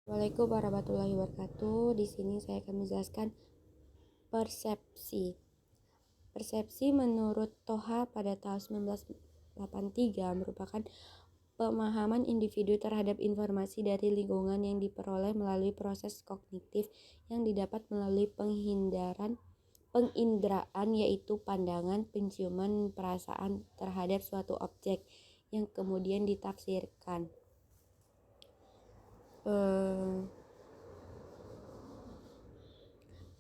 Assalamualaikum warahmatullahi wabarakatuh. Di sini saya akan menjelaskan persepsi. Persepsi menurut Toha pada tahun 1983 merupakan pemahaman individu terhadap informasi dari lingkungan yang diperoleh melalui proses kognitif yang didapat melalui penginderaan yaitu pandangan, penciuman, perasaan terhadap suatu objek yang kemudian ditafsirkan.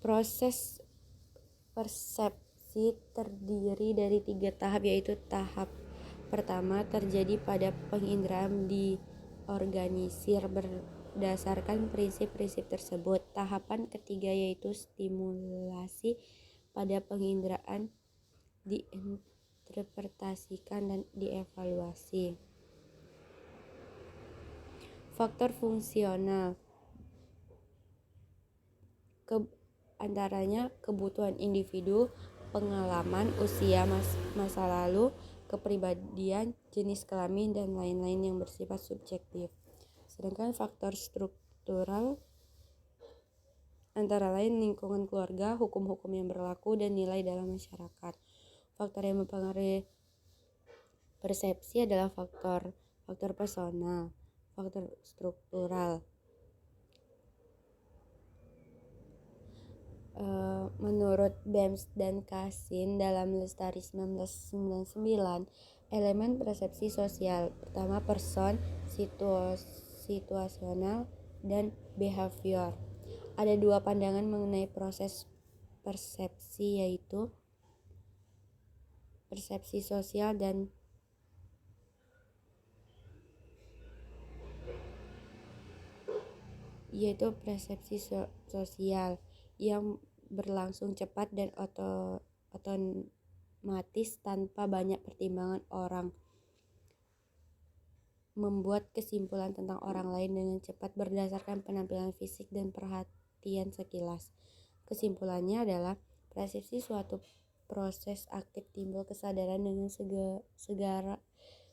Proses persepsi terdiri dari 3 tahap, yaitu tahap pertama terjadi pada penginderaan diorganisir berdasarkan prinsip-prinsip tersebut. Tahapan ketiga yaitu stimulasi pada penginderaan diinterpretasikan dan dievaluasi. Faktor fungsional antaranya kebutuhan individu, pengalaman, usia, masa lalu, kepribadian, jenis kelamin, dan lain-lain yang bersifat subjektif. Sedangkan faktor struktural antara lain lingkungan keluarga, hukum-hukum yang berlaku, dan nilai dalam masyarakat. Faktor yang mempengaruhi persepsi adalah faktor personal, faktor struktural. Menurut Bems dan Kasin dalam Lestari 1999, elemen persepsi sosial pertama person, situasional, dan behavior. Ada 2 pandangan mengenai proses persepsi, yaitu persepsi sosial dan persepsi sosial yang berlangsung cepat dan otomatis tanpa banyak pertimbangan. Orang membuat kesimpulan tentang orang lain dengan cepat berdasarkan penampilan fisik dan perhatian sekilas. Kesimpulannya adalah persepsi suatu proses aktif timbul kesadaran dengan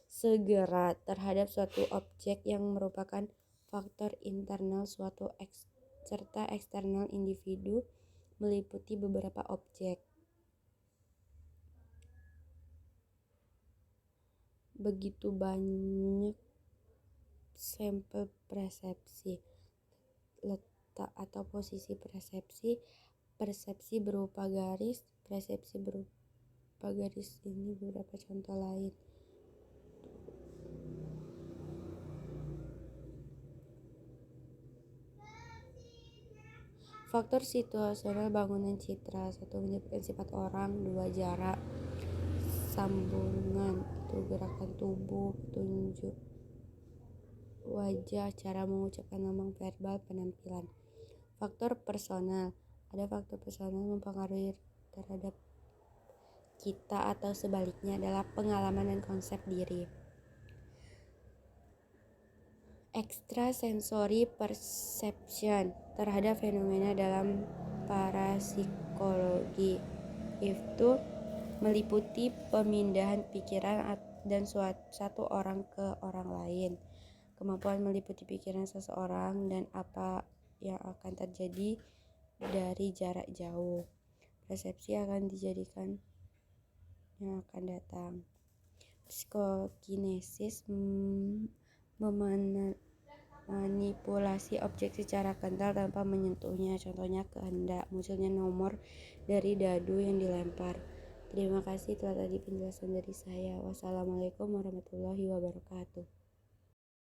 segera terhadap suatu objek yang merupakan faktor internal suatu serta eksternal individu meliputi beberapa objek. Begitu banyak sampel persepsi. Letak atau posisi persepsi berupa garis, persepsi berupa garis ini beberapa contoh lain. Faktor situasional bangunan citra. 1 menyebutkan sifat orang, 2 jarak, sambungan, itu gerakan tubuh, petunjuk wajah, cara mengucapkan ngomong verbal, penampilan. Faktor personal. Ada faktor personal mempengaruhi terhadap kita atau sebaliknya adalah pengalaman dan konsep diri. Extrasensory perception terhadap fenomena dalam parapsikologi itu meliputi pemindahan pikiran dan satu orang ke orang lain, kemampuan meliputi pikiran seseorang dan apa yang akan terjadi dari jarak jauh. Persepsi akan dijadikan yang akan datang. Psikokinesis memanipulasi objek secara kental tanpa menyentuhnya. Contohnya kehendak, munculnya nomor dari dadu yang dilempar. Terima kasih telah tadi penjelasan dari saya. Wassalamualaikum warahmatullahi wabarakatuh.